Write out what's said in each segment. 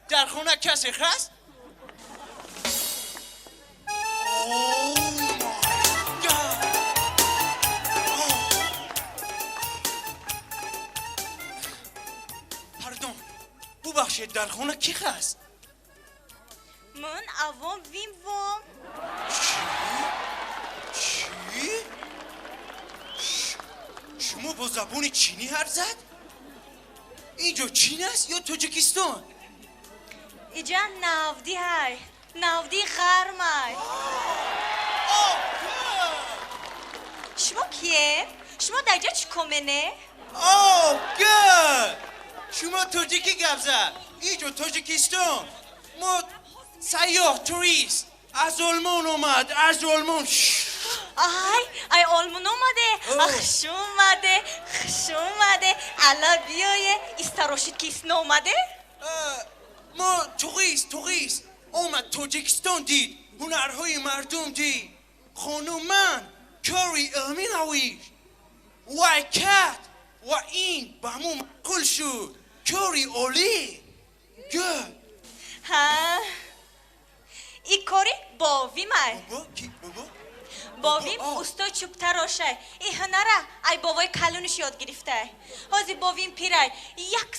در خونه کسی هست؟ پردون ببخشید در خونه کی هست؟ من اوام ویم وام. چی؟ شما با زبان چینی حرف زد؟ اینجا چین است یا تاجیکستان؟ اینجا ناودی های، ناودی غرم های. شما کیه؟ شما در اینجا چی کمنه؟ گد شما تاجیکی گپ زد. اینجا تاجیکستان. ما سیاه توریست از آلمان اومد، از آلمان. ای آلمان اومده. خوش اومده، خوش اومده. الا بیایه استراشید کیسن اومده؟ ما توریست اومد تاجیکستان دید، هنرهای مردم دید. خانم من کاری علمی نویش و کت و این به همون مقل شد. کاری عالی. گد ها این کاری باویم ای. بابا باویم استا چوب تراشه. این هنره ای بابای کلونش یاد گرفته. حاضی باویم پیره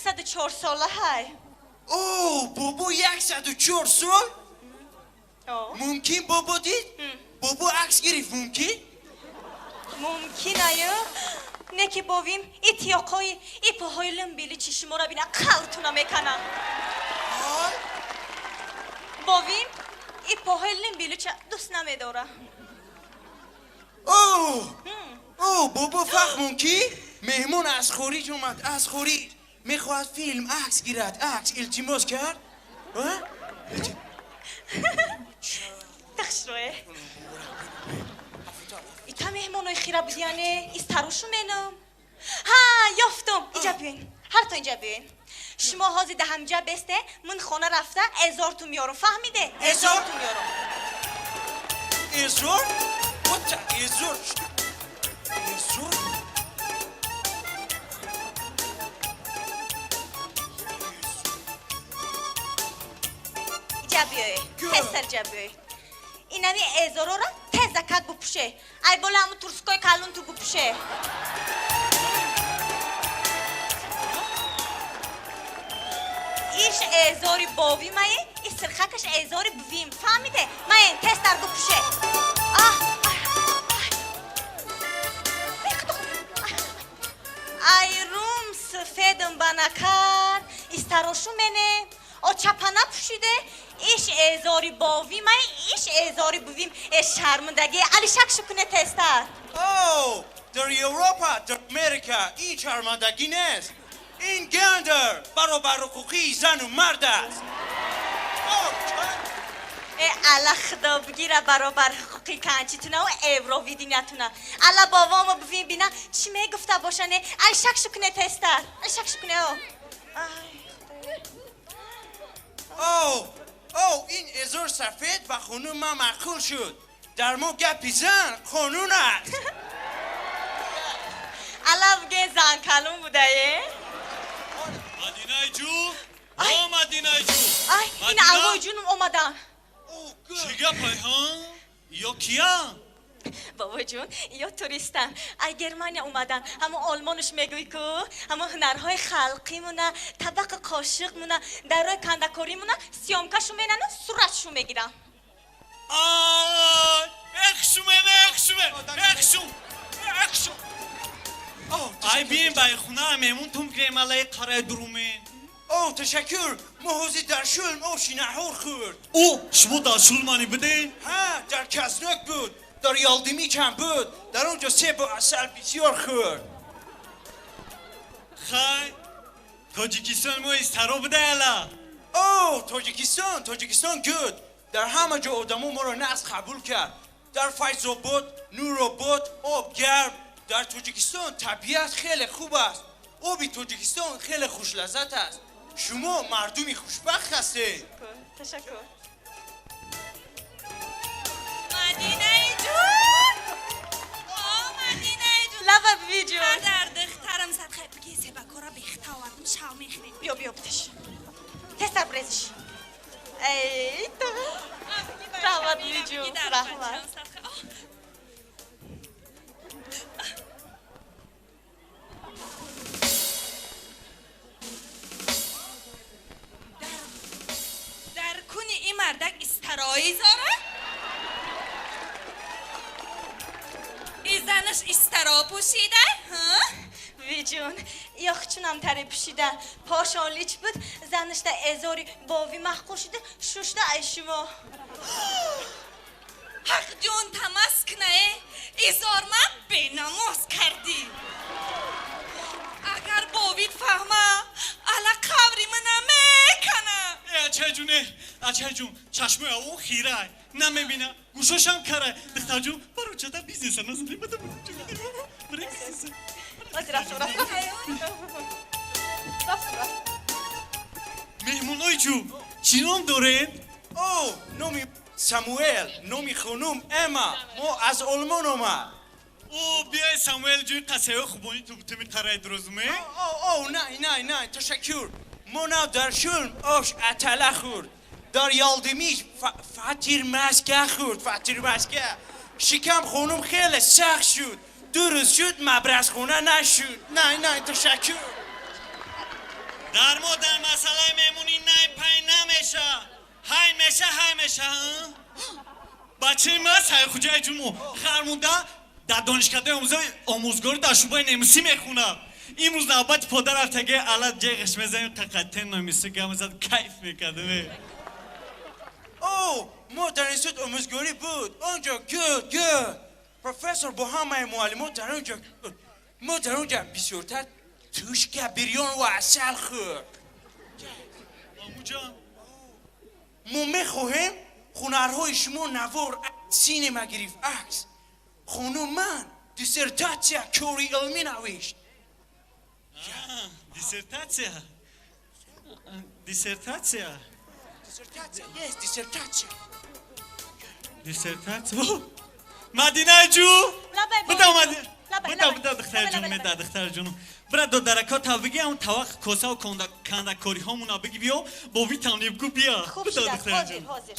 104 ساله های. بابا 104 سال؟ ممکن بابا دید؟ بابا عکس گرفت ممکن؟ ممکنه یا؟ نه که باویم ای تیاقای ای پاهای لنبیلی چشما را بینه قلتونه میکنه. باویم ای پاهای لنبیلی چه دوست نمیداره. بابا فهمون کی؟ مهمون از خارج اومد، از خارج میخواد فیلم عکس گیرد. عکس التماس کرد. تخشروه ایتا مهمونای خیره بودیانه استروشو منم. یافتم. اینجا بیاین، هر تو اینجا بیاین. شما حاضی ده همجا بسته من خونه رفته 1000 تو میارم. فهمیده؟ 1000 تو میارم. 1000؟ وات 1000؟ اینجا بیای، پسر جا بیای. اینمی 1000 را تزکک بپوشه. ای بالا همون ترسکای کلون تو بپوشه. ایش 1000 باوی مایه، این سرخکش 1000 بویم. فهمیده؟ مایه تست در بپوشه. ای روم سفیدم بنکر استراشو منه چپنه پوشیده. ایش 1000 باوی من، ایش 1000 بویم. شرمندگی علی شک شکنه تستر. در اروپا، در امریکا این شرمندگی نیست. این گندر برابر حقوقی زن و مرد است. الا خدا بگیره برابر حقوقی کنچیتونه و ایورو ویدینتونه. الا بابامو ببین بینه چی میگفته باشنه. ای شک شکنه تستر، ای شک شکنه. این 1000 سفید و خانوم ما معقول شد. در ما گپی زن قانون است. الا بگه زن کلون بوده یه؟ مدینه جو؟ مدینه جو؟ این آقای جونم اومدن. چی گپای ها؟ یا کیا؟ بابا جون یا توریستن. ای گرمانیا اومدن. اما آلمانش میگوی که اما هنرهای خلقی مونه، طبق قاشق مونه، درای کندکاری مونه، سیامکشو مینن و صورتشو میگیرن. اکشو ای بیم بای خونه میمون توم که ملای قرای درومین. تشکر. ما حوزی در شلم شینهور خورد. شما در شلمانی بدین؟ در کزنک بود، در یالدیمی کم بود. در اونجا سیب و اصل بسیار خورد. خیلی تاجیکستان ما استرا بده الا. تاجیکستان گود. در همه جا آدمو ما رو نزد قبول کرد. در فیض‌آباد نورآباد آب گرم. در تاجیکستان طبیعت خیلی خوب است. آبی تاجیکستان خیلی خوش لذت است. شما مردمی خوشبخت هستید. تشکر. مدینه جون. مدینه جون. لبا بی جون. در دخترم صدقه بگی سبکارا بیخته آوردم شاو میخویم. بیا بتش. ته سرپرایزش ای تو رحمت جون رحمت در کنی این مردک استرایی زاره؟ این زنش استرا پوشیده؟ وی جون یخچونم تری پوشیده پاشالیچ بود زنش ده ازاری باوی محقو شده شوشته ای شما حق جون تمسک نه ایزار من بیناموز کردی اگر باوید فهمه علا قبری منم میکنه اچه جونه اچه جون چشمه او خیره نمیبینه گوشاشم کره دختر جون برو چه تا بیزنس نزدی بده برو مهمونای جو چی نام دارین؟ او نومی ساموئل نومی خانوم اما ما از آلمان اومد او بیای ساموئل جوی قصه خوبانی تو بتومی قرای درازمه؟ او نه تشکر ما نو در شلم آش اتله خورد در یالدمیش فطیر مسکه خورد فطیر مسکه شکم خانوم خیلی سخت شد 2 روز شد مبرز خونه نشد نه تشکر در ما در مسئله میمونی نه پای نمیشه های میشه بچه ما سای خوجای جونو خرمونده در دانشکده آموزگار در شعبه نمیسی میخونه امروز نوبت پدر ارتگه علت جیغش میزنیم قطعه نمیسی گم زد کیف میکرده او ما در انستیتوت آموزگاری بود اونجا گود پروفسور با همه معلمات در اونجا بود ما در اونجا بسیارتر توشکه بریان و عسل خورد آمو جان ما میخواهیم هنرهای شما نوار سینما گرفت عکس خانم من دیسرتاتسیا کوری علمی نوشت دیسرتاتسیا مدینه جو بده دختر جونو برای دو درکات تا بگی همون طواق کوسه و کندکاری همونا بگی بیا با وی تمنیب گو بیا خوب شده حاضر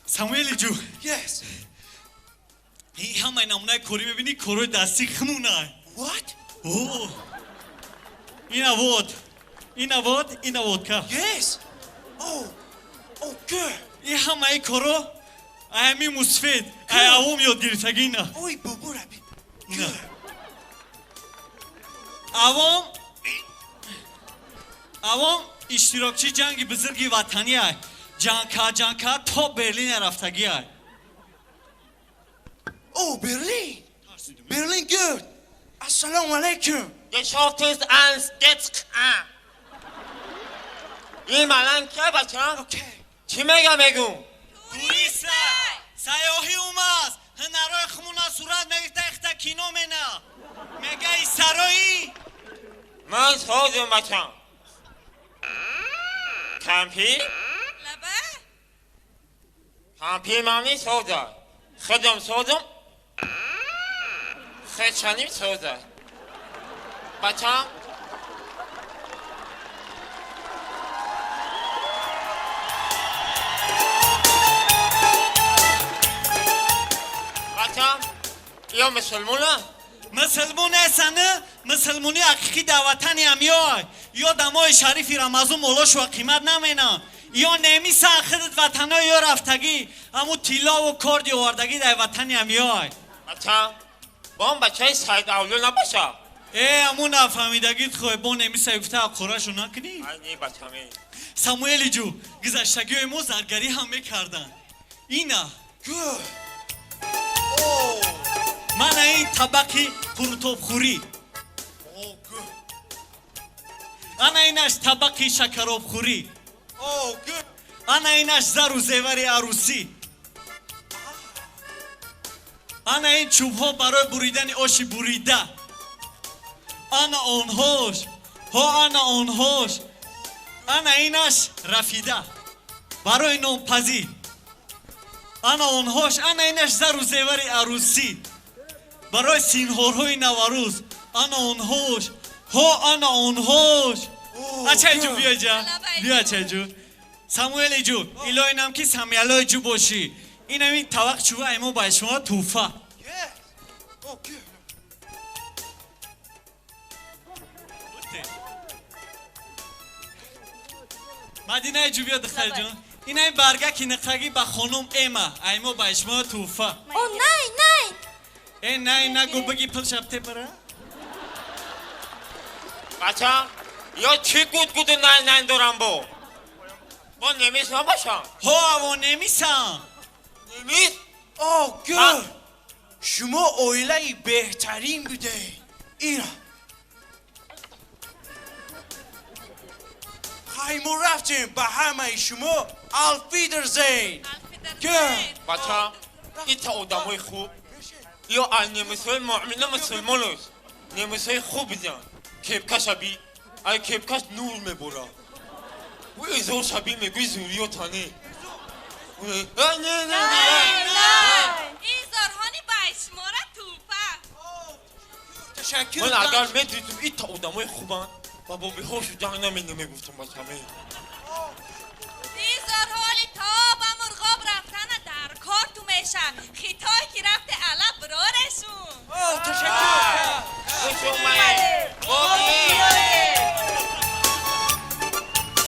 ساموئل جو Yes. این همه نمونه کاری میبینی کارای دستی خمونه What? اوه این اواد که Yes. Oh, good. این همه کارا اهمی مصفید اوام یاد گرفتگی نه Oy, bubu rabi. نه Good. اوام اشتراکچی جنگ بزرگی وطنی های جنگ که تا برلین رفتگی های Oh, Berlin. Berlin, good. Assalamu alaikum. Geschaftes ans Desk. این ملنگ که بچه ها؟ Okay. چی میگو؟ توریسته سیاهی اومد هنرهای خمونا صورت میگه اختا کینو منه میگه ای سرایی من سازم بچه ها کمپی؟ لبه؟ کمپی ممنی سازه خودم سازم خودشانیم سازه بچه ها یا مسلمونه مسلمونی حقیقی دعوتنی همیای یا دمای شریفی رمضان مولاش و قیمت نمینه یا نمی ساخدت وطنای یا رفتگی همون تیلا و کردی و وردگی در وطنی همیای بچه با هم بچه های سید اولو نباشه همون نفهمیدگیت خواه با نمیسه گفته اقورشو نکنی؟ اینی بچمه ساموئلی جو گذشتگی ما زرگری هم میکردن اینا Good. Oh. من این طبقی قرطوب خوری Oh, good. انا اینش طبقی شکراب خوری Oh, good. انا اینش زر و زیور عروسی انا این چوب ها برای بریدن آش بریده انا آنهاش ها انا آنهاش انا اینش رفیده برای نوپزی انا آنهاش انا اینش زر و زیور عروسی برای سینهارهای نوروز انا آنهاش ها انا آنهاش اچه جو بیا جا بیا اچه جو ساموئل جو ایلا اینم که سامیلای جو باشی اینم این طبق چوبه ایمو باید شما توفه Yes. Oh, good. مدینه جو بیا دختر جون این این برگه که نقاگی با خانم ایما ایمو باید شما توفه او نه این نه گو بگی پل شبته برا بچه یا چی گود نه دارم با نمیس نباشم ها و نمیسم نمیس؟ Oh, good. شما اویله بهترین بوده. اینا. خیمو رفتیم به همه شما الفیدرزین. Good. بچه این تا آدمای خوب یا از نمیسای مؤمن مسلمان است نمیسای خوب بیدن کبکش بی ای کبکش نور میبورا و ازور شبی میگوی زوری و تانه این زارهانی با شماره توفه تشکر. من اگر میدیدم این تا آدمای خوبن و با بیهوش جنگ نمیگفتم بچه